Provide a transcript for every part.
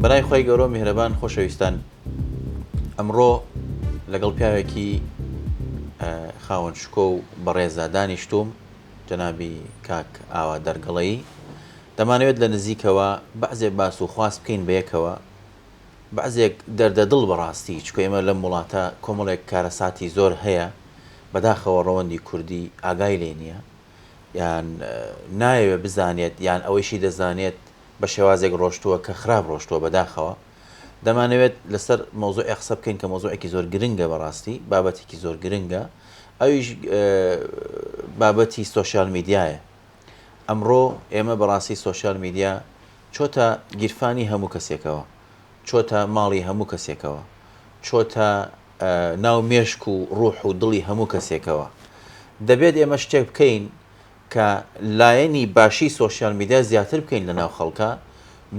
بەنای خۆی گەورە میهرەبان خۆشەویستان ئەمڕۆ لەگەڵ پیاوێکی خاوەن شکۆ و بەڕێزە دانیشتوم جەنابی کاک ئاوا دەرگەڵەیی دەمانەوێت لە نزیکەوە بەعزێک باس و خواست بکەین بەیەکەوە بەعزێک دەردەدڵ بەڕاستی چکە ئێمە لەم وڵاتە کۆمەڵێک کارەساتی زۆر هەیە بەداخەوە ڕەوەندی کوردی ئاگای لێ نییە یان نایەوێ بزانێت یان ئەوەیشی دەزانێت بە شێوازێک ڕۆشتووە کە خراپ ڕۆشتووە بەداخەوە دەمانەوێت لەسەر مۆزوع قسە بکەین کە مۆزوعێکی زۆر گرنگە بەڕاستی بابەتێکی زۆر گرنگە ئەویش بابەتی سۆشیال میدیایە ئەمڕۆ ئێمە بەڕاستی سۆشیال میدیا چۆتە گیرفانی هەموو کەسێکەوە چۆتە ماڵی هەموو کەسێکەوە چۆتە ناو مێشک و ڕوح و دڵی هەموو کەسێکەوە دەبێت ئێمە شتێک بکەین کە لایەنی باشی سۆشیال میدیا زیاتر بکەین لە ناو خەڵکە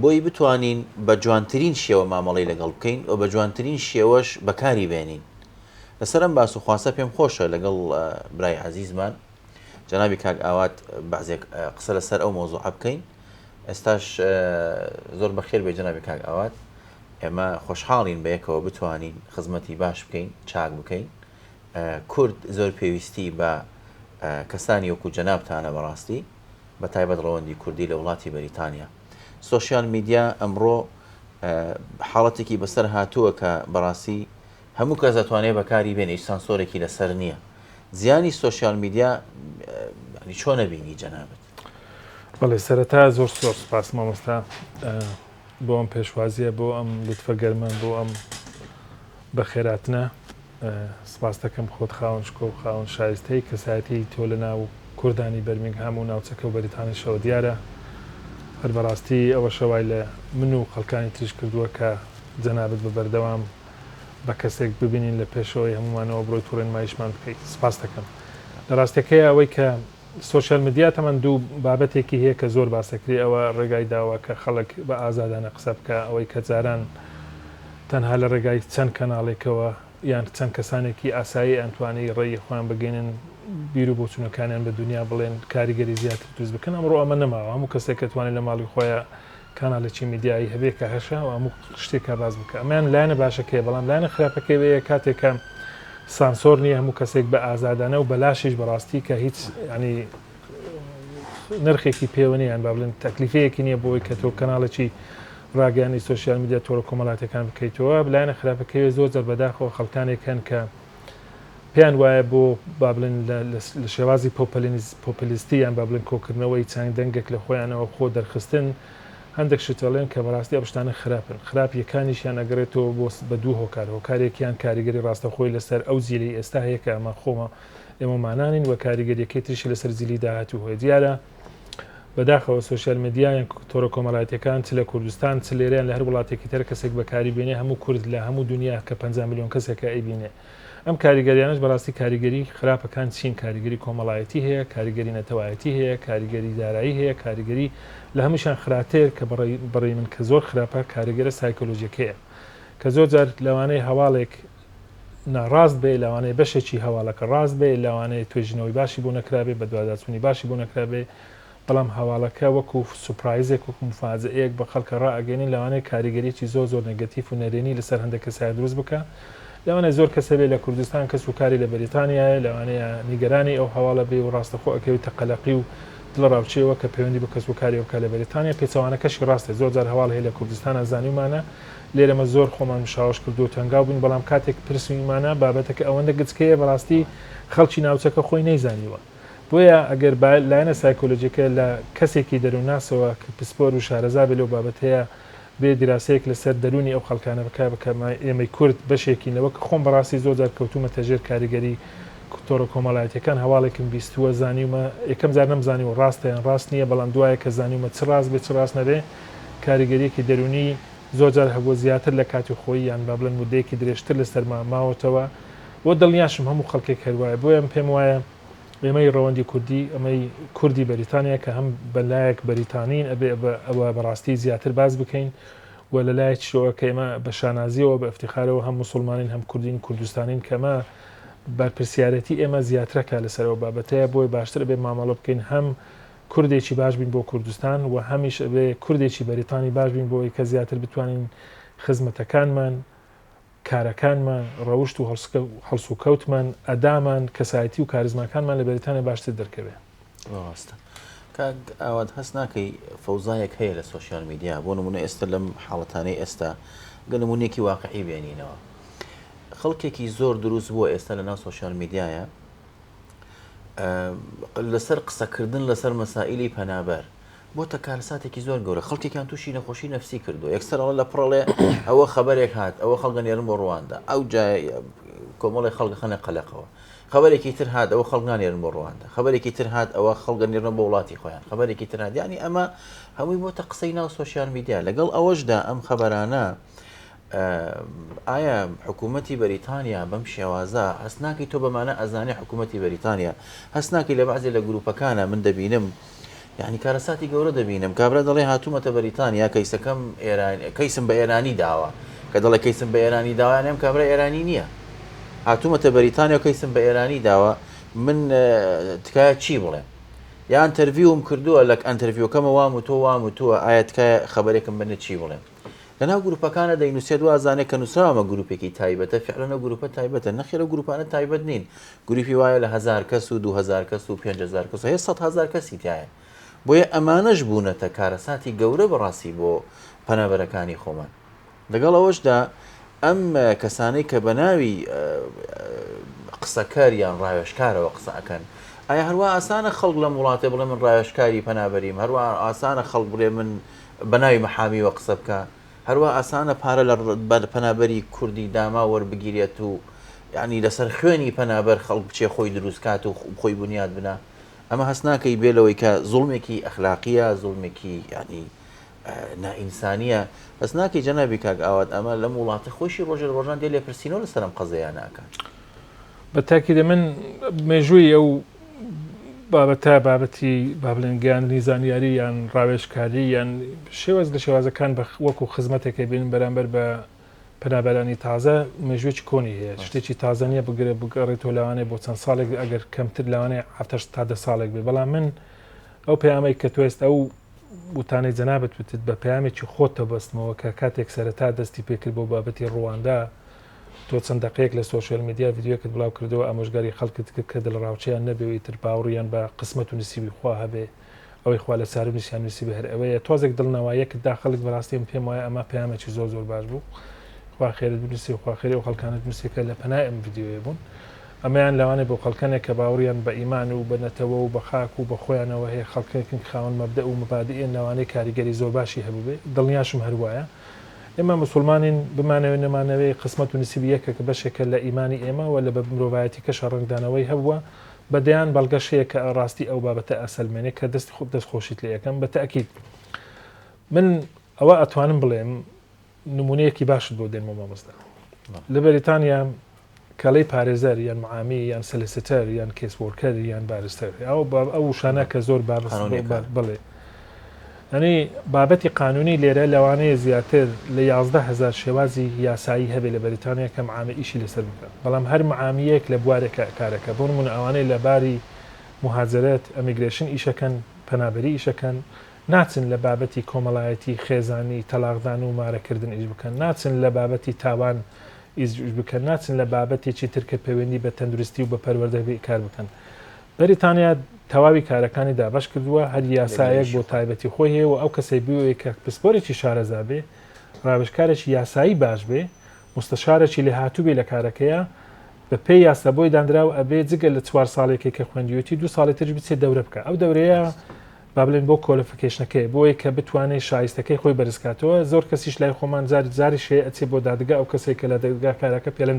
بۆی بتوانین بە جوانترین شێوە مامەڵی لەگەڵ بکەین و بە جوانترین شێوەش بەکاری بێنین لەسەرم باس و خواسە پێم خۆشە لەگەڵ برای عەزیزمان جەنابی کاک ئاوات بەعزێک قسە لەسەر ئەو مۆزوعە بکەین ئێستاش زۆر بەخێر بێ جەنابی کاک ئاوات ئێمە خۆشحاڵین بەیەکەوە بتوانین خزمەتی باش بکەین چاک بکەین کورد زۆر پێویستی بە کەسانی وەکو جەنابتانە بەڕاستی بە تایبەت ڕەوەندی کوردی لە وڵاتی بەریتانیا سۆشیال میدیا ئەمڕۆ حاڵەتێکی بەسەر هاتووە کە بەڕاستی هەموو کەس دەتوانێت بەکاری بێنێ هیچ سانسۆرێکی لەسەر نییە زیانی سۆشیال میدیا چۆن نەبینی جەنابەت بەڵێ سەرەتا زۆر سپاس مامۆستا بۆ ئەم پێشوازیە بۆ ئەم لوتفە گەرمان بۆ ئەم بەخێراتنە سپاس دەکەم خۆت خاوەن شکۆ و خاوەن شایستەی کەسایەتی تۆ لە ناو کوردانی بەرمینگهام و ناوچەکە و بەریتانیشەوە دیارە هەر بەڕاستی ئەوە شەوای لە من و خەڵکانی تریش کردووە کە جەنابەت بە بەردەوام بە کەسێک ببینین لە پێشەوەی هەمومانەوە بڕۆی تووڕێنماییشمان بکەیت سپاس دەکەم لە ڕاستیەکەی ئەوەی کە سۆشیال میدیا تەمەەن دوو بابەتێکی هەیە کە زۆر باسەکری ئەوە ڕێگای داوە کە خەڵک بە ئازادانە قسە بکە ئەوەی کە جاران تەنها لە ڕێگای چەند کەناڵێکەوە یان چەند کەسانێکی ئاسایی ئەتوانی ڕێی خۆیان بگەێنن بیر و بۆچوونەکانیان بە دنیا بڵێن کاریگەری زیاتر دروست بکەن ئەمڕۆ ئەمە نەماوە هەموو کەسێک کە توانێت لە ماڵی خۆیان کانالێکی میدیایی هەبێت کە هەشە و هەموو شتێکە باز بکە ئەمیان لایەنە باشەکەی بەڵام لایەنە خراپەکەی وەیە کاتێکە سانسۆر نییە هەموو کەسێک بە ئازادانە و بەلاشیش بەڕاستی کە هیچ ینی نرخێکی پێوەنیان با بڵێن تەکلیفەیەکی نییە بۆی کە تۆ کەناڵێکی ڕاگەیانی سۆشیال میدیا تۆڕە کۆمەڵاتەکان بکەیتەوە لایەنە خراپەکەی زۆر جار بەداخەوە خەڵکانێکن کە پێیان وایە بۆ با بڵێن لە شێوازی پۆپلیستی یان با بڵێن کۆکردنەوەی چنگ دەنگێک لە خۆیانەوە خۆ دەرخستن هەندێک شتەڵێن کە بەڕاستی ئەو شتانە خراپن خراپیەکانیشیان ئەگەڕێتەوە بۆ بە دوو هۆکار هۆکارێکیان کاریگەری ڕاستەخۆی لەسەر ئەو زیلی ئێستا هەیە کە ئەمە خۆمە ئێمەمانانین وە کاریگەریەکەی تریشی لەسەر زیلی داهاتوو هۆی دیارە بەداخەوە سۆشیال میدیایان تۆڕە کۆمەڵایەتەکان چ لە کوردستان چ لێرەیان لە هەر وڵاتێکی تر کەسێک بەکاری بێنێ هەموو کورد لە هەموو دنیا کە 50 میلیۆن کەسێکە ئەیبینێ ئەم کاریگەریانش بەڕاستی کاریگەری خراپەکان چین کاریگەری کۆمەڵایەتی هەیە کاریگەری نەتەوایەتی هەیە کاریگەری دارایی هەیە کاریگەری لە هەمووشان خراتێر کە بەڕێی من کە زۆر خراپە کاریگەرە سایکۆلۆژیەکەیە کە زۆر جار لەوانەیە هەواڵێک ناڕاست بێ لەوانەیە بەشێکی هەواڵەکە ڕاست بێ لەوانەیە توێژنەوەی باشی بۆ نەکرابێ بە دوواداچوونی باشی بۆ نەکرابێ بەڵام هەواڵەکە وەکو سوپرایزێک وەکو مفاجئەیەک بە خەڵکە ڕائەگەێنین لەوانەیە کاریگەریی زۆر نەگەتیڤ و نەرێنی لەسەر هەندێک کەسای دروست بکە لەوانەیە زۆر کەسە بێ لە کوردستان کەس و کاری لە بەریتانیایە لەوانەیە نیگەرانی ئەو هەواڵە بێ و ڕاستەخۆ ئەکەوێتە قەلەقی و دڵ ڕاوچەوە کە پەیوەندی بە کەس و کاری ئەوکە لە بەریتانیا پێچەوانەکەشی ڕاستە زۆر جار هەواڵ هەیە لە کوردستانە زانیومانە لێرەمە زۆر خۆمان مشاوەش کردو و تەنگاو بووین بەڵام کاتێک پرسیمانە بابەتەکە ئەوەندە گچکەیە بەڕاستی خەڵکی ناوچەکە خۆی نەیزانیوە بۆیە ئەگەر لایەنە سایکۆلۆژیەکە لە کەسێکی دەرووناسەوە کە پسپۆر و شارەزا بێ لەو بابەت هەیە بێ دیراسەیەک لەسەر دەرونی ئەو خەڵکانە بکە ئێمەی کورد بەشێکینەوە کە خۆم بەڕاستی زۆر جار کەوتومە تەژێر کاریگەری تۆڕە کۆمەڵایەتیەکان هەواڵێکم بیستووە زانیومە یەکەم جار نەمزانی و ڕاستیان ڕاست نییە بەڵام دوایە کە زانیومە چ ڕاست بێ چ ڕاست نەبێ کاریگەریەکی دەرونی زۆر جار هەبووە زیاتر لە کاتی خۆی یان با بڵێن مودەیەکی درێژتر لەسەر ماوەتەوە بۆ دڵنیاشم هەموو خەڵکێک هەروایە بۆیە پێم وایە ئێمەی ڕەوەندی کوردی ئەمەی کوردی بەریتانیا کە هەم بەلایەک بەریتانین ئەبێ ئەوە بەڕاستی زیاتر باز بکەین و لە لایەک شەوە کە ئێمە بە شانازیەوە بە ئەفتیخارەوە هەم موسڵمانین هەم کوردین کوردستانین کەمە بەرپرسیارەتی ئێمە زیاترەکە لەسەرەوە بابەتەیە بۆی باشتر بێ مامەڵە بکەین هەم کوردێکی باش بین بۆ کوردستان و هەمیش بێ کوردێکی بەریتانی باش بین بۆی کە زیاتر بتوانین خزمەتەکانمان کارەکانمان ڕەوشت و هەڵس و کەوتمان ئەدامان کەسایەتی و کاریزماکانمان لە بەریتانیا باشتر دەرکەوێت. ڕاستە کاک ئاوات هەست ناکەی فەوزایەک هەیە لە سوۆسیال میدیا بۆ نمونە ئێستا لەم حاڵەتانەی ئێستا گەنمونێکی واقعی بێنینەوە خەڵکێکی زۆر دروست بووە ئێستا لەناو سوۆسیال میدیایە لەسەر قسەکردن لەسەر مەسائیلی پەنابەر بۆتە کارەساتێکی زۆر گەورە خەڵکێکیان تووشی نەخۆشی نەفسی کردو یەکسەرەوە لە پڕڵێ ئەوە خەبەرێک هات ئەوە خەڵگە نێرن بۆ ڕواندا ئەو جای کۆمەڵی خەڵگە خەنە قەلەقەوە خەبەرێکی تر هات ئەوە خەڵگان نێرن بۆ ڕواندا خەبەرێکی تر هات ئەوە خەڵگە نێرن بۆ وڵاتی خۆیان خەبەرێکی تر هات یعنی ئەمە هەمووی بۆتە قسەی ناو سوۆسیال میدیا لەگەڵ ئەوەشدا ئەم خەبەرانە ئایا حکوومەتی بەریتانیا بەم شێوازە هەستناکی تۆ بەمانە ئەزانێ حکوومەتی بەریتانیا هەستناکی لە بەعزێ لە گروپەکانە من دەبینم یعنی کارەساتی گەورە دەبینم کابرا دەڵێ هاتوومەتە بەریتانیا کەیسەکەم کەیسم بە ئێرانی داوە کە دەڵێ کەیسم بە ئێرانی داوایانم کابرا ئێرانی نییە هاتوومەتە بەریتانیا و کەیسم بە ئێرانی داوە من تکایە چی بڵێ یان ئەنتەرڤیوم کردووە لە ئەنتەرڤیوکەمە وام و تۆ وام و تۆوە ئایا تکایە خەبەرێکم بنە چی بڵێ لەناو گروپەکانە دەینووسێت وازانێت کە نووسراوەمە گروپێکی تایبەتە فعلەنە گروپە تایبەتە نەخێرە گروپانە تایبەت نین گروپی وایە لە 1000 کەس و 2000 کەس و 5000 کەس هەیە 100,000 کەسی تایە بۆیە ئەمانەش بوونەتە کارەساتی گەورە بەڕاستی بۆ پەنابەرەکانی خۆمان لەگەڵ ئەوەشدا ئەم کەسانەی کە بە ناوی قسەکەر یان ڕاوێژکارەوە قسە ئەکەن ئایا هەروە ئاسانە خەڵک لەم وڵاتێ بڵێ من ڕاوێژکاری پەنابەریم هەروە ئاسانە خەڵک بڵێ من بە ناوی مەحامیوە قسە بکە هەروە ئاسانە پارە لە پەنابەری کوردی داما وەربگیرێت و یعنی لەسەر خوێنی پەنابەر خەڵک بچێ خۆی دروستکات و خۆی بنیاد بنا ئەمە هەست ناکەی بێلەوەی کە زوڵمێکی ئەخلاقیە زوڵمێکی ینی نائینسانیە هەست ناکەی جەنابی کاک ئاوات ئەمە لەم وڵاتە خۆشی ڕۆژە ڕۆژان دێ لێ پرسیینەوە لەسەرم قەزەیان ناکەن بە تاکیدە من مێژووی ئەو بابەتە بابەتی با بڵێن گەیاندنی زانیاری یان ڕاوێژکاری یان شێوەز لە شێوازەکان وەکو خزمەتێکی بین بەرامبەر بە پەنابەرانی تازە مێژوێکی کۆنی هەیە شتێکی تازە نیە بگەڕێتەوە لەوانەیە بۆ چەند ساڵێک ئەگەر کەمتر لەوانەیە 7 تا 10 ساڵێک بێ بەڵام من ئەو پەیامەی کە توێست ئەو وتانەی جەنابەت وتت بە پەیامێکی خۆتە بەستمەوە کە کاتێک سەرەتا دەستی پێکرد بۆ بابەتی ڕواندا تۆ چەند دقەیەک لە سوۆسیال میدیا ڤیدیۆکت بڵاو کردەوە ئامۆژگاری خەڵکت کرد کە دڵڕاوچەیان نەبێ و ئیتر باوەڕیان بە قسمەت و نسیبی خوا هەبێ ئەوەی خوا لە سارم نووسیان نووسیبە هەر ئەوەیە تۆزێک دڵنەواییەکت دا خەڵک بەڕاستیم پێم وایە ئەمە پەیامێکی زۆر زۆر باش بوو خوا خێرت بنووسی و خوا خێری و خەڵکانت نووسیکە لە پەنای ئەم ڤیدیۆیە بوون ئەمەیان لەوانێ بۆ خەڵکانێک کە باوەڕیان بە ئیمان و بە نەتەوە و بە خاک و بە خۆیانەوە هەیە خەڵکێکن خاوەن مەبدە و مەبادئێن لەوانەیە کاریگەری زۆر باشی هەبوو بێ دڵنیاشم هەروایە ئێمە مسلمانین بمانەوێ نەمانەوەی قسمەت و نسیبی یەکە کە بەشێکە لە ئیمانی ئێمە و لە بە مرۆڤایەتی کەشە ڕنگدانەوەی هەبووە بەدەیان بەڵگەشەیە کە ڕاستی ئەو بابەتە ئەسەلمێنێ کە دەستی خۆ دەستخۆشیت لە یەکەم بە تەئکید من ئەوە ئەتوانم بڵێم نمونەیەکی باشت بۆ دێنمە مامۆستا لە بەریتانیا کەڵەی پارێزەر یان معامی یان سەلیسیتەر یان کێسوەرکەر یان بارستەر ئەو شانە کە زۆر بڵێ ئەنی بابەتی قانونی لێرە لەوانەیە زیاتر لە 11,000 شێوازی یاسایی هەبێ لە بەریتانیا کە معامی ئیشی لەسەر بکە بەڵام هەر معامیەک لە بوارێکە کارەکە بۆ نمونە ئەوانەی لە باری مهاجرەت ئەمیگرێشن ئیشەکەن پەنابەری ئیشەکەن ناچن لە بابەتی کۆمەڵایەتی خێزانی تەلاقدان و مارەکردن ئیش بکەن ناچن لە بابەتی تاوان ئیش بکەن ناچن لە بابەتێکی ترکە پەیوەندی بە تەندروستی و بە پەروەردە کار بکەن بەریتانیا تەواوی کارەکانی دابش کردووە هەر یاسایەک بۆ تایبەتی خۆی هەیە و ئەو کەسەی بووە کە پسپۆرێکی شارەزا بێ ڕاوێژکارێکی یاسایی باش بێ مستەشارێکی لێ هاتوو بێ لە کارەکەیە بە پێی یاسا بۆی دانراو ئەبێ جگە لە 4 ساڵێکی کە خوێندیوەتی 2 ساڵی تر بچێت دەورە بکە ئەو دەورەیە با بڵێن بۆ کۆلیفیکیشنەکەی بۆیە کە بتوانێت شایستەکەی خۆی بەرزکاتەوە زۆر کەسیش لای خۆمان زاری شێ ئەچێ بۆ دادگا ئەو کەسێک کە لە دادگا کارەکە پێڵێن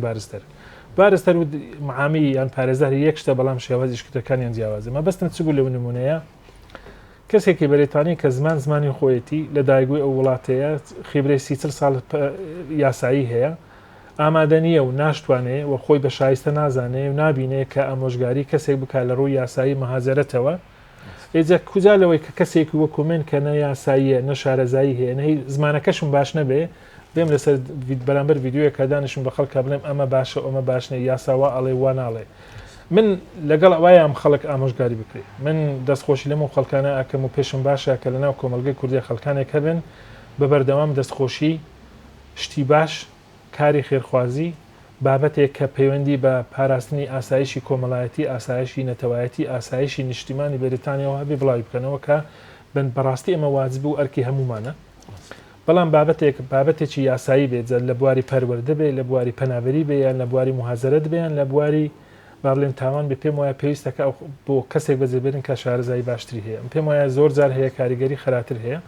بارستەر و معامی یان پارێزەری یەک شتە بەڵام شێوازی شتەکانیان جیاوازە مەبەستم چ بوو لەو نمونەیە کەسێکی بەریتانی کە زمانی خۆیەتی لە دایگوی ئەو وڵاتەیە خیبرەی 30 ساڵ یاسایی هەیە ئامادە نییە و ناشتوانێ و خۆی بە شایستە نازانێ و نابینێ کە ئامۆژگاری کەسێک بکات لە ڕووی یاسایی مەهاجرەتەوە ئێجا کوجا لەوەی کە کەسێکی وەکو من کە نە یاساییە نە شارەزایی هەیە نەی زمانەکەشم باش نەبێ بێم لەسەر بەرامبەر ڤیدیۆیە کە دانیشم بە خەڵکە بڵێم ئەمە باشە ئەمە باشنە یاساوا ئەڵێ وا ناڵێ من لەگەڵ ئەوەیە ئەم خەڵک ئامۆژگاری بکرێت من دەستخۆشی لەم و خەڵکانە ئەکەم و پێشم باشە کە لەناو کۆمەلگەی کوردی خەڵکانێک هەبن بە بەردەوام دەستخۆشی شتی باش کاری خێرخوازی بابەتێک کە پەیوەندی بە پاراستنی ئاسایشی کۆمەڵایەتی ئاسایشی نەتەوایەتی ئاسایشی نیشتیمانی بەریتانیاەوە هەبێ بڵاوی بکەنەوە کە بەڕاستی ئەمە واجب و ئەرکی هەمومانە بەڵام بابەتێکی یاسایی بێت لە بواری پەروەردە بێ لە بواری پەنابەری بێ یان لە بواری مهاجرەت بێن لە بواری باڵێن تاوان بێ پێم وایە پێویستەکە بۆ کەسێک بەجێبێرن کە شارەزایی باشتری هەیە پێم وایە زۆر جار هەیە کاریگەری خراپتر هەیە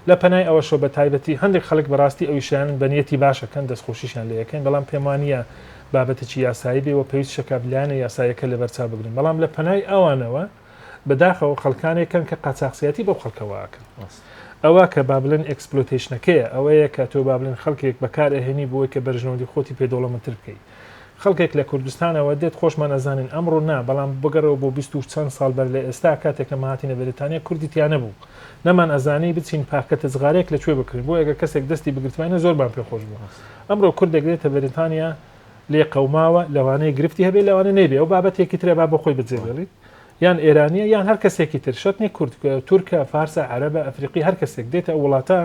لە پەنای ئەوەشۆ بە تایبەتی هەندێک خەڵک بەڕاستی ئەویشیان بەنیەتی باشەکەن دەستخۆشیشان لە یەکەین بەڵام پێم وانە بابەتێکی یاسایی بێ و پێویست شەکابلیانە یاسایەکە لە بەرچاو بگرن بەڵام لە پەنای ئەوانەوە بەداخەوە خەڵکانێکن کە قاچاقسیەتی بەو خەڵکەوەکەن ئەوە کە بابلن ئەکسپلۆتیشنەکەیە ئەوەیە کە تۆ بابلن خەڵکێک بەکار ئەهێنی بۆی کە بەرژنەوەی خۆتی پێدۆڵەمەتر بکەیت خەڵکێک لە کوردستانەوە دێت خۆشمان نەزانین ئەمڕۆ نا بەڵام بگەڕەوە بۆ 20 چەند ساڵ بەر لە ئێستا کاتێک کە ماهاتینە بەریتانیا کوردیتیانە بوو نەمان ئەزانی بچین پاکەتە زغارێک لەکوێ بکرین بۆ ئەگە کەسێک دەستی بگرتوانە زۆرمان پێخۆش بوو ئەمڕۆ کوردێک دێتە بەریتانیا لێ قەوماوە لەوانەیە گرفتی هەبێ لەوانە نەبێ ئەو بابەتێکی ترێ با بۆ خۆی بجێبێڵیت یان ئێرانیە یان هەر کەسێکی تر شەتنی کورد تورکە فارسە عەرەبە ئەفریقی هەر کەسێک دێتە ئەو وڵاتە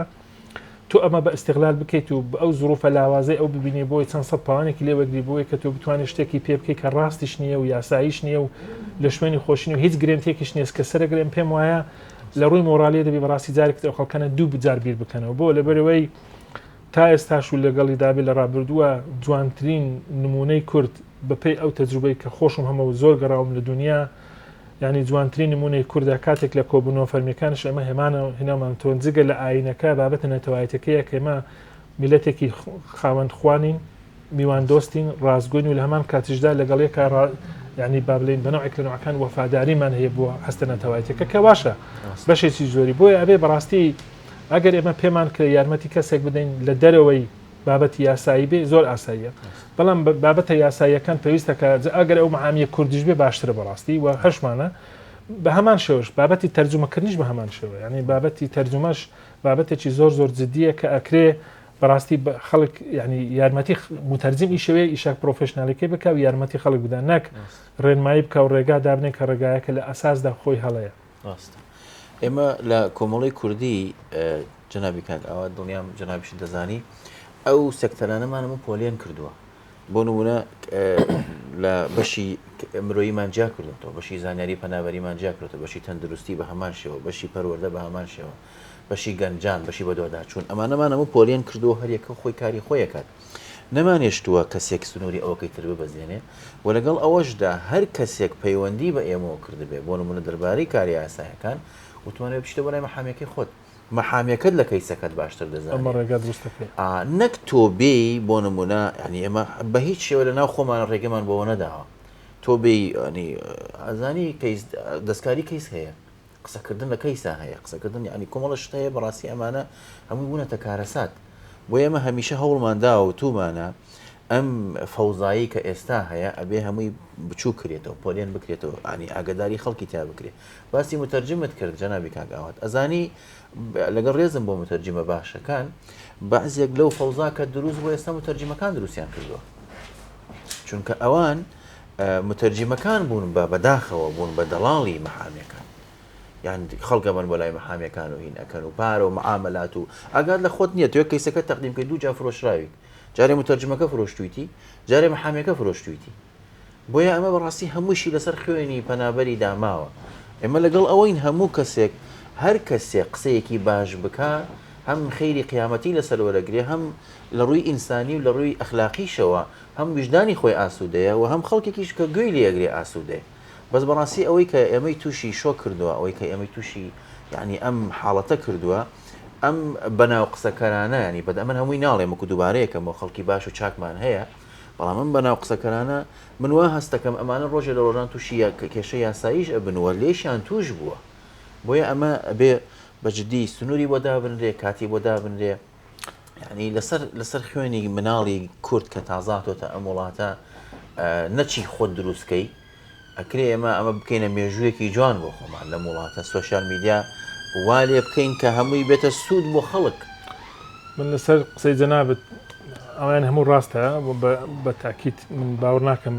تو ئەمە بە ئیستیغلال بکەیت و ئەو زروفە لاوازەی ئەو ببینێ بۆی چەند سەد پاوانێکی لێوەگری بۆی کە تۆ بتوانێت شتێکی پێ بکەیت کە ڕاستیش نییە و یاساییش نییە و لە شوێنی خۆشین و هیچ گرنتێکیش نیست کە سەرگرێن پێم وایە لە ڕووی مۆرالیە دەبی بەڕاستی جارێک ئەو خەڵکانە دوو بجار بیر بکەنەوە بۆ لەبەرەوەی تا ئێستاش و لەگەڵی دابێ لە ڕابردووە جوانترین نمونەی کورد بەپێی ئەو تەجروبەی کە خۆشم هەمەوە زۆر گەڕاوم لە دنیا ینی جوانترین نمونەی کوردە کاتێک لە کۆبوونەوە فەرمیەکانش ئەمە هێمانە هێنامان تۆنجگە لە ئاینەکە بابەتە نەتەوایەتەکەیە کە ئێمە میلەتێکی خاوەند خوانین میوان دۆستین ڕازگۆین و لە هەمان کاتیشدا لەگەڵیەکە ینی بابلین بەنەوەیەک لە نوعەکان وەفاداریمان هەیە بۆ هەستە نەتەوایەتەکە کە باشە بەشێکی زۆری بۆیە ئەبێ بەڕاستی ئەگەر ئێمە پێمان کە یارمەتی کەسێک بدەین لە دەرەوەی بابەتی یاسایی بێ زۆر ئاساییە بەڵام بابەتە یاساییەکان پێویستەکە ئەگەر ئەو مەعامیە کوردیش بێ باشترە بەڕاستی و هەشمانە بە هەمان شێوەش بابەتی تەرجمەکردنیش بە هەمان شێوە ینی بابەتی تەرجمەش بابەتێکی زۆر جددیە کە ئەکرێ بەڕاستی خەڵک ینی یارمەتی متەرجمی شەوەیە ئیشاک پرۆفشنالەکەی بکە و یارمەتی خەڵک بدەن نەک ڕێنمایی بکە و ڕێگا دابنێ کە ڕێگایەکە لە ئەساسدا خۆی هەڵەیە ئێمە لە کۆمەڵی کوردی جەنابی کاک ئەوە دڵنیام جەنابیش دەزانی ئەو سەکتەرانەمانەمە پۆلیان کردووە بۆ نمونە لە بەشی مرۆییمان جیا کردێتەوە بەشی زانیاری پەنابەریمان جیا کردێتەوە بەشی تەندروستی بە هەمان شێوە بەشی پەروەردە بە هەمان شێوە بەشی گەنجان بەشی بە دۆداچوون ئەمانەمانەمە پۆلیان کردووە هەریەکە خۆی کاری خۆیەکات نەمانێشتووە کەسێک سنووری ئەوەکەی تر ببەزێنێ و لەگەڵ ئەوەشدا هەر کەسێک پەیوەندی بە ئێمەوە کردبێ بۆ نمونە دەربارەی کاری ئاسایەکان وتوانێت بچیتە بۆ لای مەحامەکەی خۆت مەحامەکەت لە کەیسەکەت باشتر دەزانێت نەک تۆ بێ بۆ نمونە ینی ئێمە بە هیچ شێوە لە ناو خۆمان ڕێگەمان بۆەوە نەداوە تۆ بێ ینی ئازانی دەستکاری کەیس هەیە قسەکردن لە کەیسا هەیە قسەکردن ینی کۆمەڵە شت هەیە بەڕاستی ئەمانە هەمووی بوونەتە کارەسات بۆ ئێمە هەمیشە هەوڵمانداوە و تومانە ئەم فەوزایی کە ئێستا هەیە ئەبێ هەمووی بچوو کرێتەوە پۆلیان بکرێتەوە ئانی ئاگداری خەڵکی تا بکرێت باسی متەرجمت کرد جەنابی کاک ئاوات ئەزانی لەگەڵ ڕێزم بۆ متەرجمە باشەکان بەعزێک لەو فەوزا کە دروست بۆ ئێستا متەرجمەکان دروستیان کردووە چونکە ئەوان متەرجمەکان بوون بەداخەوە بوون بە دەڵاڵی مەحامەکان یان خەڵکە بن بۆ لای مەحامەکان و هین ئەکەن و پارە و معاملات و ئاگات لە خۆت نییە تۆ کەیسەکە تەقدیم کە دوو جا فرۆشراوی جارێ متەرجمەکە فرۆشتویتی جارێ مەحامەکە فرۆشتویتی بۆیە ئەمە بەڕاستی هەمووشی لەسەر خوێنی پەنابەری داماوە ئێمە لەگەڵ ئەوەین هەموو کەسێک هەر کەسێک قسەیەکی باش بکە هەم خەیری قیامەتی لەسەر وەرەگرێ هەم لە ڕووی ئینسانی و لە ڕووی ئەخلاقیشەوە هەم وجدانی خۆی ئاسوودەیە و هەم خەڵکێکیش کە گوێی لێگرێ ئاسوودەیە بەس بەڕاستی ئەوەی کە ئێمەی تووشی شۆ کردووە ئەوەی کە ئێمەی تووشی یعنی ئەم حاڵەتە کردووە ئەم بەناو قسەکەرانە ینی بەد ئەمە هەمووی ناڵێ مەکو دووبارەیەکەم بۆ خەڵکی باش و چاکمان هەیە بەڵام من بەناو قسەکەرانە من وا هەستەکەم ئەمانە ڕۆژێ لە ڕۆژان تووشی کێشە یاساییش ئەبنوە لێشیان توش بووە بۆیە ئەمە بێ بەجددی سنووری بۆ دابنرێ کاتی بۆ دابنرێ ینی لەسەر خوێنی مناڵی کورد کە تازاتۆتە ئەم وڵاتە نەچی خۆت دروستکەی ئەکرێ ئەمە بکەینە مێژوویەکی جوان بۆ خۆمان لە وڵاتە سوۆسیال میدیا وا لێ بکەین کە هەمووی بێتە سوود بۆ خەڵک من لەسەر قسەی جەنابەت ئەویان هەموو ڕاستە بە تاکید من باوەڕ ناکەم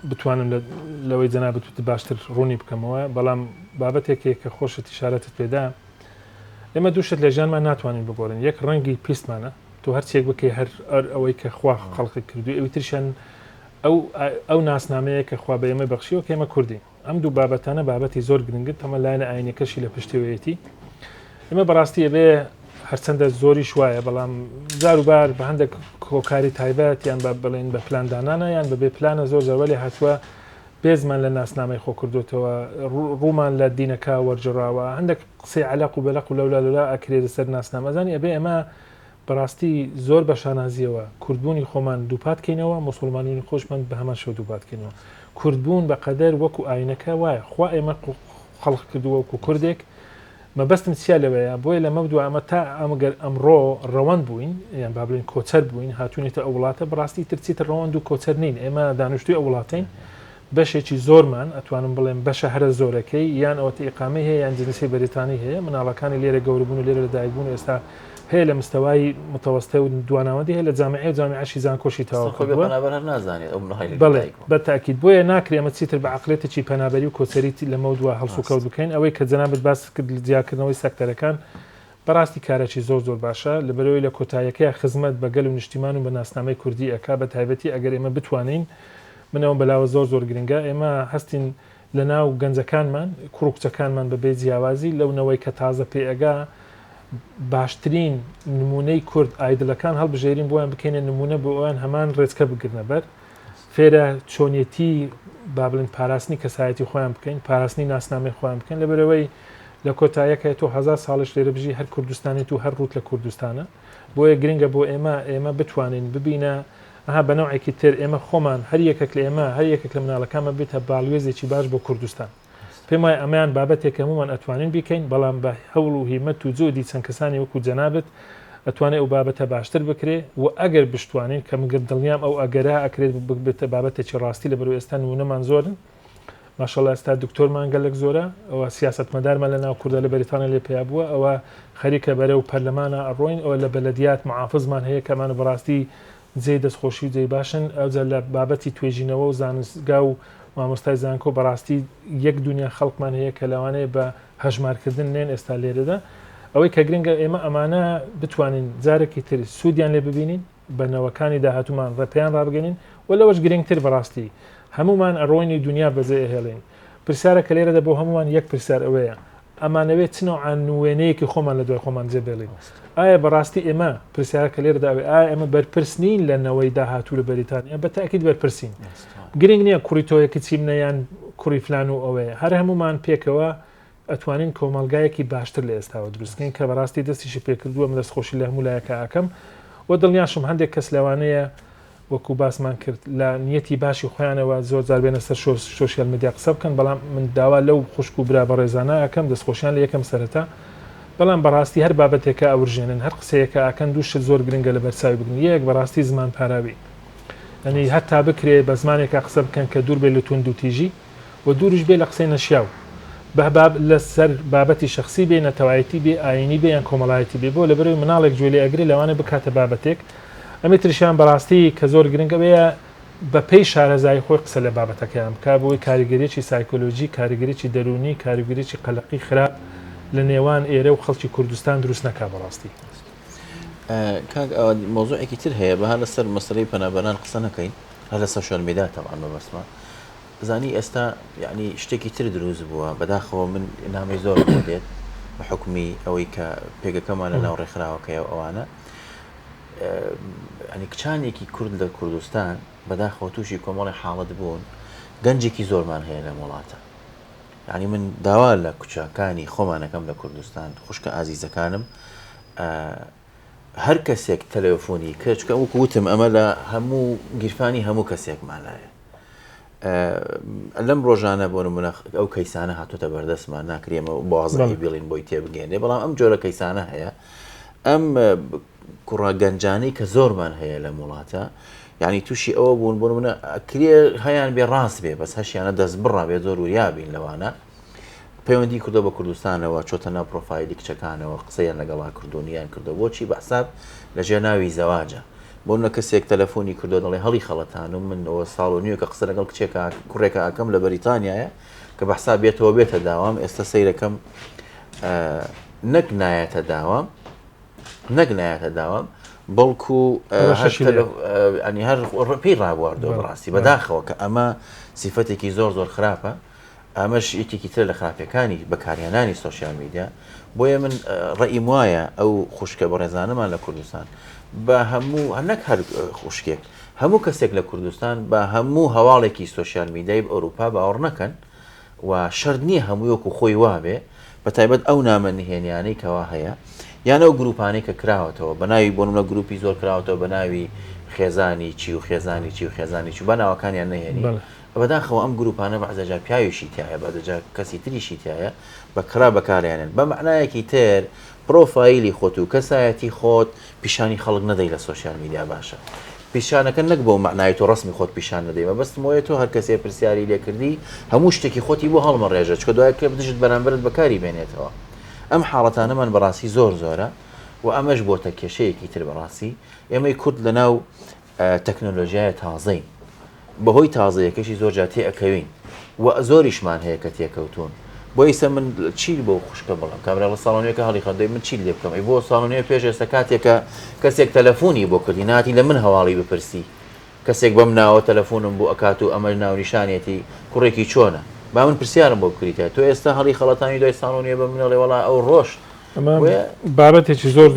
بتوانم لەوەی جەنابەت باشتر ڕوونی بکەمەوە بەڵام بابەتێکێک کە خۆشت ئیشارەتت پێدا ئێمە دووشت لە ژیانمان ناتوانین بگۆڕین یەک ڕەنگی پیسمانە تۆ هەرچێک بکەی هەر ئەوەی کە خوا خەڵقی کردو ئەوی ترشان ئەو ناسنامەیە کە خوا بە ئێمە بەخشیەوە کە ئێمە کوردین ئەم دوو بابەتانە بابەتی زۆر گرنگت ئەمە لایەنە ئاینەکەشی لە پشتیوەیەتی ئێمە بەڕاستی ئەبێ هەرچەندە زۆری شوایە بەڵام جاروبار بە هەندێک کۆکاری تایبەت یان بڵێن بە پلاندانانە یان بەبێ پلانە زۆر زەوەلی هاتووە بێزمان لە ناسنامەی خۆ کردوتەوە ڕوومان لە دینەکە وەرجڕاوە هەندێک قسەی عەلەق و بەلەق و لەولا ئەکرێت لەسەر ناسنامەزانی ئەبێ ئەمە بەڕاستی زۆر بە شانازیەوە کوردبوونی خۆمان دووپاتکەینەوە مسلمانانی خۆشمان بە هەمان شەو دووپاتکەینەوە کوردبوون بەقەدەر وەکو ئاینەکە وایە خوا ئێمە خەڵق کردووە وەکو کوردێک مەبەستم چیا لەوەیە بۆیە لە مەبدو ئەمە تا ئەمەگەر ئەمڕۆ ڕەوەند بووین یان با بڵێن کۆچەر بووین هاتوونێتە ئەو وڵاتە بەڕاستی ترچیتە ڕەوەند و کۆچەر نین ئێمە دانیشتوی ئەو وڵاتین بەشێکی زۆرمان ئەتوانم بڵێن بەشە هەرە زۆرەکەی یان ئەوەتە ئیقامی هەیە یان جنسی بەریتانی هەیە مناڵەکانی لێرە گەورەبوون و لێرە لەدایکبوون ئێستا هەیە لە مستەوای متەوەستە و دواناوەندی هەیە لە جامعەیە و جامعەشی زانکۆشی تەواو بەڵێ بەتاکید بۆیە ناکرێ ئەمە چیتر بە عەقڵێتێکی پەنابەری و کۆچەری لەمە دووە هەڵسو کەوت بکەین ئەوەی کە جەنابەت باس کرد لە جیاکردنەوەی سەکتەرەکان بەڕاستی کارێکی زۆر باشە لەبەرەوەی لە کۆتاییەکەی خزمەت بەگەل و نیشتیمان و بە ناسنامەی کوردی ئەکا بە تایبەتی ئەگەر ئێمە بتوانین منەوە بەلاوە زۆر گرنگە ئێمە هەستین لە ناو گەنجەکانمان کوڕکچەکانمان بەبێ جیاوازی لەونەوەی کە تازە پێئەگا باشترین نمونەی کورد ئایدلەکان هەڵبژێرین بۆیان بکەینە نمونە بۆ ئەوان هەمان ڕێچکە بگرنە بەر فێرە چۆنیەتی با بڵێن پاراستنی کەسایەتی خۆیان بکەین پاراستنی ناسنامەی خۆیان بکەین لەبەرەوەی لە کۆتاییەکە تۆ 1000 ساڵش لێرە بژی هەر کوردستانێت و هەر ڕوت لە کوردستانە بۆیە گرنگە بۆ ئێمە بتوانین ببینە ئەها بەنەوعێکی تر ئێمە خۆمان هەر یەکێک لە ئێمە هەر یەکێک لە مناڵەکانمە بێتە باڵوێزێکی باش بۆ کوردستان پێم وایە ئەمەیان بابەتێک هەمومان ئەتوانین بیکەین بەڵام بە هەوڵ و هیمەت و جۆدی چەند کەسانی وەکو جەنابەت ئەتوانێت ئەو بابەتە باشتر بکرێ و ئەگەر بشتوانین کە مگر دڵنیام ئەو ئەگەرا ئەکرێت بێتە بابەتێکی ڕاستی لە بەرەو ئێستا نمونەمان زۆرن ماشەڵڵا ئێستا دکتۆرمان گەلێک زۆرە ئەوە سیاسەتمەدارمان لە ناو کوردە لە بەریتانیا لێ پێیا بووە ئەوە خەریکە بەرەو پەرلەمانە ئەڕۆین ئەوە لە بەلەدیات محافزمان هەیە کەمانە بەڕاستی جێی دەستخۆشی و جێی باشن ئەوجا لە بابەتی توێژینەوە و زانستگا و مامۆستای زانکۆ بەڕاستی یەک دنیا خەڵکمان هەیە کە لەوانەیە بە هەژمارکردن نێن ئێستا لێرەدا ئەوەی کە گرنگە ئێمە ئەمانە بتوانین جارێکی تر سوودیان لێ ببینین بەنەوەکانی داهاتومان ڕێپیان ڕابگەنین و لەوەش گرنگتر بەڕاستی هەمومان ئەڕۆینی دنیا بەجێ هێڵین پرسیارەکە لێرەدا بۆ هەمومان یەک پرسیار ئەوەیە ئەمانەوێت چنەوەعان نوێنەیەکی خۆمان لە دوای خۆمان جێبێڵین ئایا بەڕاستی ئێمە پرسیارەکە لێرەدا ئایا ئێمە بەرپرسنین لە نەوەی داهاتوو لە بەریتانیا بەتاکید بەرپرسین گرنگ نییە کوڕی تۆیەکی چیمنەیان کوڕی فلان و ئەوەیە هەر هەمومان پێکەوە ئەتوانین کۆمەلگایەکی باشتر لە ئێستاوە دروستکەین کە بەڕاستی دەستیشی پێکردووە من دەستخۆشی لە هەموو لایەکە ئاکەم و دڵنیاشم هەندێک کەس لەوانەیە وەکو باسمان کرد لە نیەتی باشی خۆیانەوە زۆر جار بێنە سەر سۆشیال میدیا قسە بکەن بەڵام من داوا لەو خوشک و برا بە ڕێزانە ئەەکەم دەستخۆشیان لە یەکەم سەرەتا بەڵام بەڕاستی هەر بابەتێکە ئەوژێنن هەر قسەیەکە ئاکەن دووشت زۆر گرنگە لە بەرچاوی بگرن یەک بەڕاستی زمان پاراوی ئەنی هەتا بکرێ بە زمانێکە قسە بکەن کە دوور بێ لە تونند و تیژی و دوورش بێ لە قسەی نەشیاو لەسەر بابەتی شخصی بێ نەتەوایەتی بێ ئاینی بێ یان کۆمەڵایەتی بێ بۆ لەبەرەوەی مناڵێک گوێ ئەگرێ لەوانە بکاتە بابەتێک ئەمە ترشیان بەڕاستی کە زۆر گرنگە بەیە بە پێی شارەزای خۆی قسە لە بابەتەکەیان بکە بۆی کاریگەریی سایکۆلۆژی کاریگەریی دەرونی کاریگەریی قەلقی خراپ لە نێوان ئێرە و خەڵکی کوردستان دروست نەکا بەڕاستی مۆزوعێکی تر هەیە بەها لەسەر مەسەلەی پەنابەران قسە نەکەین هەر لە سۆشیال میدیا تەبعاً بەبەستمە زانی ئێستا یعنی شتێکی تر دروست بووە بەداخەوە من نامی زۆر دێت بە حکمی ئەوەی کە پێگەکەمان لە ناو ڕێکخراوەکەی ئەوانە ئەنی کچانێکی کورد لە کوردستان بەداخەوە تووشی کۆمەڵی حاڵەت بوون گەنجێکی زۆرمان هەیە لە وڵاتە یعنی من داوا لە کوچاکانی خۆمانەکەم لە کوردستان خوشکە ئازیزەکانم هەر کەسێک تەلەفۆنی کەچکە وەکو وتم ئەمە لە هەموو گیرفانی هەموو کەسێکمانایە لەم ڕۆژانە بۆ نمونە ئەو کەیسانە هاتوتە بەردەستمان ناکرێمە بازاری بڵین بۆی تێبگەێنێ بەڵام ئەم جۆرە کەیسانە هەیە ئەم کوڕاگەنجانەی کە زۆرمان هەیە لە وڵاتە یعنی تووشی ئەوە بوون بۆ منە ئەکرێ هەیان بێ ڕاست بێ بەس هەشیانە دەست بڕابێت زۆر وریابین لەوانە پەیوەندی کردو بە کوردستانەوە چۆتە ناو پرۆفایلی کچەکانەوە قسەیان لەگەڵا کردوونیان کردو بۆچی بەحساب لە ژێناوی زەواجە بۆ نە کەسێک تەلەفۆنی کردو دەڵێ هەڵی خەڵەتانم من ئەوە ساڵ و نیوە کە قسە لەگەڵ کچێکە کوڕێکە ئەکەم لە بەریتانیایە کە بەحسا بێتەوە بێتە داوام ئێستا سەیرەکەم نەک نایەتە داوام بەڵکو ئەنی هەر پێی ڕابواردەوە بەڕاستی بەداخەوە کە ئەمە سیفەتێکی زۆر خراپە ئەمەش یەکێکی تر لە خراپەکانی بەکارهێنانی سۆشیال میدیا بۆیە من ڕئیم وایە ئەو خوشکە بەڕێزانەمان لە کوردستان بە هەموو هەنەک هەر خوشکێک هەموو کەسێک لە کوردستان بە هەموو هەواڵێکی سۆشیال میدیای ئەوروپا باوەڕ نەکەن و شەرت نییە هەموو وەکو خۆی وابێ بە تایبەت ئەو نامەنهێنیانەی کەوا هەیە یان ئەو گروپانەی کە کراوەتەوە بە ناوی بۆ نمونە گروپی زۆر کراوەتەوە بە ناوی خێزانی چی و خێزانی چی و خێزانی چی بە ناوەکانیان نەهێنی بەداخەوە ئەم گروپانە بەعزەجا پیاویشی تایە بەدەجا کەسی تریشی تایە بە کرا بەکارێنن بە معنایەکی تر پرۆفایلی خۆت و کەسایەتی خۆت پیشانی خەڵک نەدەی لە سۆشیال میدیا باشە پیشانەکە نەک بۆ معنای تۆ ڕسمی خۆت پیشان نەدەی بەستمەوەی تۆ هەر کەسێ پرسیاری لێکردی هەموو شتێکی خۆتی بۆ هەڵمە ڕێژە چکە دوای کرێ بدژت بەرامبرت بەکاری بێنێتەوە ئەم حاڵەتانەمان بەڕاستی زۆرە و ئەمەش بۆتە کێشەیەکی تر بەڕاستی ئێمەی کورد لەناو تەکنۆلۆژیایە تازەین بەهۆی تازەیەکەشی زۆر جا تێئەکەوین و زۆریشمان هەیە کە تێکەوتون بۆ ئیسە من چی بۆ خوشکە بڵم کامرا لە ساڵۆنیەکە هەڵی خەندەی من چی لێ بکەم بۆ ساڵۆنیە پێش ئێستا کاتێکە کەسێک تەلەفۆنی بۆ کردی ناتی لە من هەواڵی بپرسی کەسێک بەم ناوە تەلەفۆنم بۆ ئەکات و ئەمە ناونیشانێتی کوڕێکی چۆنە با من پرسیارم بۆ بکریتە تۆ ئێستا هەڵی خەڵەتانی دوای ساڵۆنیە بە منەڵێ وەڵا ئەو ڕۆژ بابەتێکی زۆر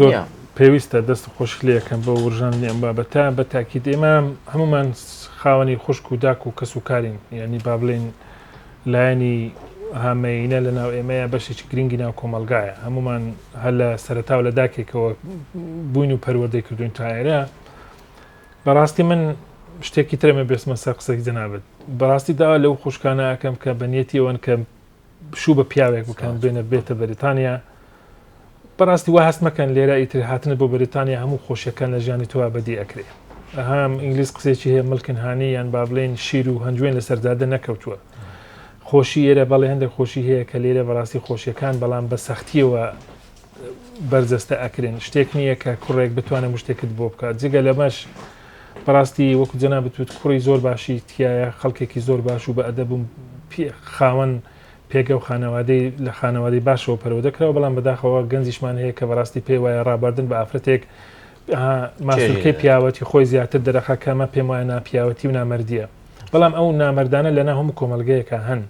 پێویستە دەست خۆشکلەکەم بە ورژانی ئەم بابەتە بە تاکید ئێمە هەمومان خاوەنی خوشک و داک و کەس و کارین یعنی با بڵێن لایەنی هامەینە لە ناو ئێمەیە بەشێکی گرنگی ناو کۆمەلگایە هەمومان هەر لە سەرەتاو لە داکێکەوە بووین و پەروەردەی کردوین تا ئێرە بەڕاستی من شتێکی ترمە بێسمە سەر قسەی جەنابەت بەڕاستی داوا لەو خوشکانە ئەەکەم کە بەنیەتی ئەوەن کە شوو بە پیاوێک بکەن بێتە بەریتانیا بەڕاستی وا هەست مەکەن لێرە ئیتر هاتنە بۆ بەریتانیا هەموو خۆشیەکان لە ژیانی تۆ بەدی ئەکرێ هەم ئینگلیز قسێکی هەیە ملکن هانی یان با بڵێن شیر و هەنجوێن لە سەرزادە نەکەوتووە خۆشی ئێرە بەڵێ هەندێک خۆشی هەیە کە لێرە بەڕاستی خۆشیەکان بەڵام بە سەختیەوە بەرجەستە ئەکرێن شتێک نییە کە کوڕێک بتوانێت شتێکت بۆ بکات جگە لەمەش بەڕاستی وەکو جەناب بتوت کوڕی زۆر باشی تایە خەڵکێکی زۆر باش و بە ئەدەبووم خاوەن پێگە و خانەوادەی لە خانەوادی باشەوە پەرۆدەکرەوە بەڵام بەداخەوە گەنجیشمان هەیە کە بەڕاستی پێی وایە ڕاباردن بە ئافرەتێک ماسوولکەی پیاوەتی خۆی زیاتر دەرەخە کەمە پێم وایە ناپیاوەتی و نامەردیە بەڵام ئەو نامەردانە لەنا هەموو کۆمەلگەیەکە هەن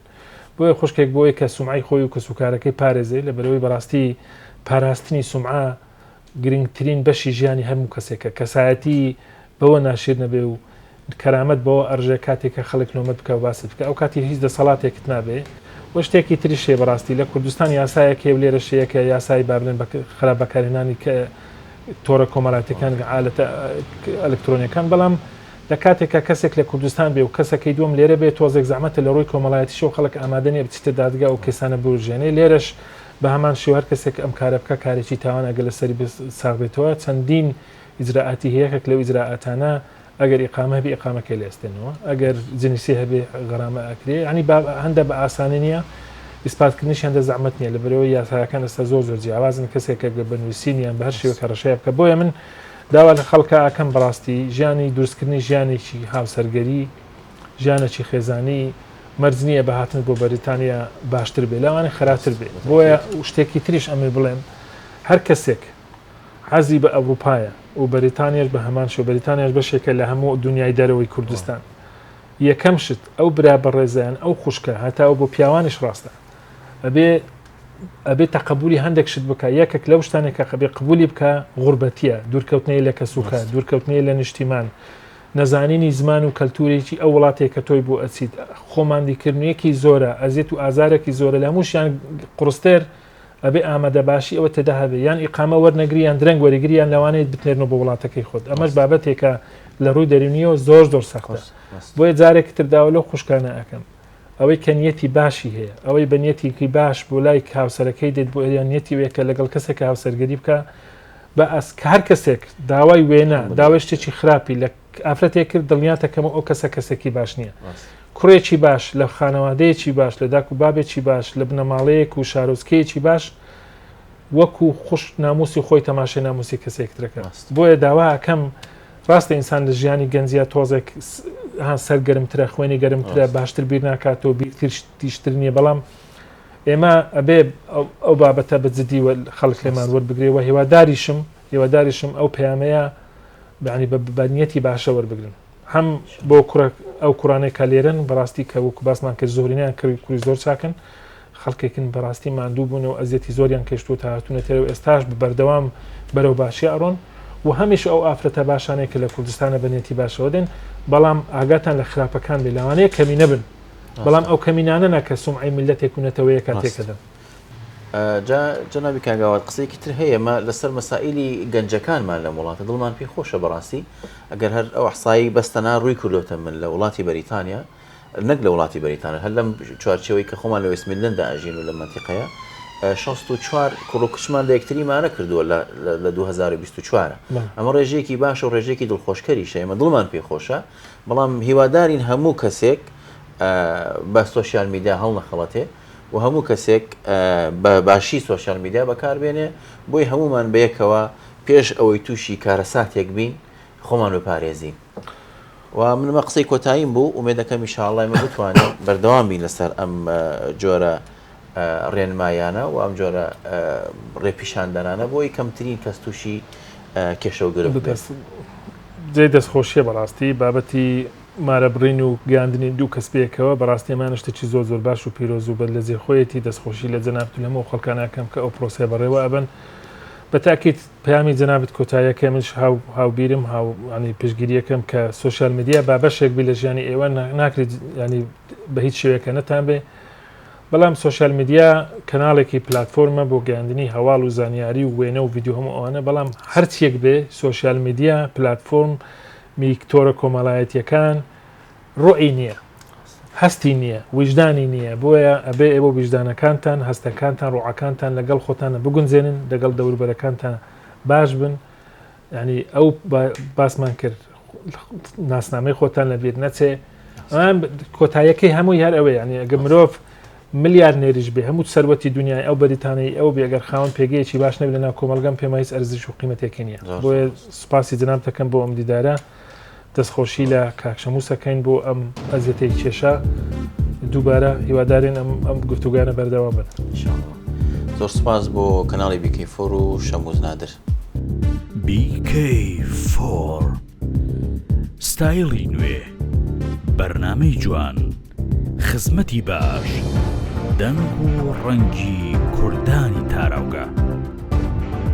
بۆیە خوشکێک بۆیە کە سومعی خۆی و کەسوکارەکەی پارێزەی لە بەرەوەی بەڕاستی پاراستنی سومعە گرنگترین بەشی ژیانی هەموو کەسێکە کەسایەتی بەوە ناشیر نەبێ و کەرامەت بەوە ئەرژێ کاتێکە خەڵک نۆمەت بکە و باست بکە ئەو کاتی هیچ دەسەڵاتێکت نابێ وە شتێکی تریشێ بەڕاستی لە کوردستان یاسایەکێ لێرە شەیەکە یاسای بابلێن خراپ بەکارهێنانی کە تۆڕە کۆمەڵاتەکان ئالەتە ئەلکترۆنیەکان بەڵام لە کاتێکە کەسێک لە کوردستان بێ و کەسەکەی دووەم لێرە بێت تۆزێک زەحمەتە لە ڕووی کۆمەڵایەتیشەوە خەڵک ئامادەنیە بچیتە دادگا و کێسانە بورژێنێ لێرەش بە هەمان شێوە هەر کەسێک ئەم کارە بکە کارێکی تاوان ئەگەر لەسەری ساغ بێتەوە چەندین ئیجراعاتی هەیەکێک لەو ئیجراعاتانە ئەگەر ئیقامە هەبێ ئیقامەکەی لێستێنەوە ئەگەر جنسی هەبێ غەرامە ئەکرێ ینی هەندە بە ئاسانی نییە ئیسپاتکردنیش هەندە زەحمەت نییە لە بەرەوەی یاسایەکان ئێستا زۆر جیاوازن کەسێکە بنووسینیان بە هەر شێوە کە ڕەشەیە بکە بۆیە من داوا لە خەڵکە ئەکەم بەڕاستی ژیانی دروستکردنی ژیانێکی هاوسەرگەری ژیانێکی خێزانی مەرج نییە بە هاتن بۆ بەریتانیا باشتر بێ لەوانێ خراپتر بێت بۆیە شتێکی تریش ئەمێ بڵێم هەر کەسێک حەزی بە ئەوروپایە و بەریتانیاش بە هەمان شو بەریتانیاش بەشێکە لە هەموو دنیای دەرەوەی کوردستان یەکەم شت ئەو برا بەڕێزیان ئەو خوشکە هەتا ئەو بۆ پیاوانیش ڕاستە ئەبێ تەقبولی هەندێک شت بکە یەکێک لەو شتانێکە بێ قبولی بکە غوربەتیە دوورکەوتنەی لە کەسوکە دوورکەوتنەی لە نیشتیمان نەزانینی زمان و کەلتورێکی ئەو وڵاتێک کە تۆی بۆ ئەچیت خۆماندیکردنیەکی زۆرە ئەزیێت و ئازارێکی زۆرە لە هەمووشیان قڕستێر ئەبێ ئامادە باشی ئەوە تێدا هەبێ یان ئیقامە وەرنەگریان درەنگ وەرەگریان لەوانەیە بتنێرنەوە بۆ وڵاتەکەی خۆت ئەمەش بابەتێکە لە ڕووی دەرونیەوە زۆر سەختە بۆیە جارێکی ترداوە لەو خوشکانە ئەەکەم ئەوەی کە نیەتی باشی هەیە ئەوەی بە نیەتێکی باش بۆ لای هاوسەرەکەی دێت بۆ ئەریان نیەتی وەیەکە لەگەڵ کەسێک هاوسەرگەری بکە بە هەر کەسێک داوای وێنە داوای شتێکی خراپی لە ئافرەتێک کرد دڵنیاتەکەمە ئەو کەسێکی باش نییە کوڕێکی باش لە خانەوادەیەکی باش لە داک و بابێکی باش لە بنەماڵەیەک و شارۆچکەیەکی باش وەکو خوش ناموسی خۆی تەماشای ناموسی کەسێکترەکە بۆیە داوا ئەکەم ڕاستە ئینسان لە ژیانی گەنجیا تۆزێک سەرگەرمترە خوێنی گەرمترە باشتر بیر ناکاتەوە بیرتر تیشتر نییە بەڵام ئێمە ئەبێ ئەو بابەتە بەجددیوە خەڵک لێمان وەربگرێەوە هێواداریشم ئەو پەیامەیە بەعنی بەنیەتی باشە وەربگرن هەم بۆ ئەو کوڕانەی کا لێرن بەڕاستی کە وەکو باسمان کرد زۆرینیان کردی کوری زۆر چاکن خەڵکێکن بەڕاستی ماندوو بوون و ئەزیەتی زۆریان کەشتووە تا هاتوونەتەوە ئێستاش بەردەوام بەرەو باشی ئەڕۆن و هەمیش ئەو ئافرەتە باشانەیە کە لە کوردستانە بەنێتی باشەوە دێن بەڵام ئاگاتان لە خراپەکان بێ لەوانەیە کەمی نەبن بەڵام ئەو کەمینانە ناکە سومعی ملەتێک وونەتەوەیە کاتێکەدەن جەنابی کاگاوات قسەیەکی تر هەیە لەسەر مەسائلی گەنجەکانمان لە وڵاتە دڵمان پێی خۆشە بەڕاستی ئەگەر هەر ئەو ئەحسایی بەستەنا ڕووی کردوتە من لە وڵاتی بەریتانیا نەک لە وڵاتی بەریتانیا هەر لەم چوارچەوەی کە خۆمان لە وێستمیلەندا ئەژین و لە منتیقەیە 64 کوڕ و کچمان لە یەکتریمانە کردووە لە 2024 ئەمە ڕێژەیەکی باشە و ڕێژێکی دڵخۆشکەریشە ئێمە دڵمان پێی خۆشە بەڵام هیوادارین هەموو کەسێک بە سۆشیال میدیا هەڵ نەخەڵەتێ و هەموو کەسێک بە باشی سۆشیال میدیا بەکاربێنێ بۆی هەمومان بەیەکەوە پێش ئەوەی تووشی کارەساتێک بین خۆمان بپارێزین و منمە قسەی کۆتاییم بوو ومێدەکەم ئینشاءالله ئێمە بتوانین بەردەوام بین لەسەر ئەم جۆرە ڕێنمایانە و ئەم جۆرە ڕێپیشاندانانە بۆی کەمترین کەس تووشی کێشە و گرفت جێ دەستخۆشیە بەڕاستی بابەتی مارە بڕین و گەاندنی دوو کەس پێکەوە بەڕاستی ئەمانە شتێکی زۆر باش و پیرۆز و بەر لە جێخۆیەتی دەستخۆشی لە جەنابەت لەمە خەڵکانەکەم کە ئەو پرۆسە بەڕێوە ئەبن بە تاکید پەیامی جەنابەت کۆتاییەکە منش هاوبیرم ینی پشتگیریەکەم کە سۆشیال میدیا بابەشێک بی لە ژیانی ئێوە ناکرێت ینی بە هیچ شێوەیەکە نەتان بێ بەڵام سۆشیال میدیا کەناڵێکی پلتفۆرمە بۆ گەاندنی هەواڵ و زانیاری و وێنە و ڤیدیۆ هەموو ئەوانە بەڵام هەرچیەک بێ سۆشیال میدیا پلتفۆرم میکتۆرە کۆمەڵایەتیەکان ڕۆئی نییە هەستی نییە وجدانی نییە بۆیە ئەبێ ئێوە وجدانەکانتان هەستەکانتان ڕوعەکانتان لەگەڵ خۆتانە بگونجێنن لەگەڵ دەوروبەرەکانتان باش بن ینی ئەو باسمان کرد ناسنامەی خۆتان لەبیر نەچێ کۆتاییەکەی هەمووی هەر ئەوەیە ینی ئەگە مرۆڤ ملیار نێریش بێ هەموو سەروەتی دنیای ئەو بەریتانەی ئەو بێگەر خاوەن پێگەیەکی باش نەبێت لەناو کۆمەلگەم پێما هیچ ئەرزش و قیمەتێکی نییە بۆیە سوپاسی جەناب دەکەم بۆ ئەم دیدارە دەستخۆشی لە کاکشەمووسەکەین بۆ ئەم ئەزیەتەی کێشە دووبارە هیوادارین ئەم گفتوگانە بەردەوام بن زۆر سپاس بۆ کەناڵی BK4 و شەموز نادر BK4 ستایلی نوێ بەرنامەی جوان خزمەتی باش دەنگ و ڕەنگی کوردانی تاراوگە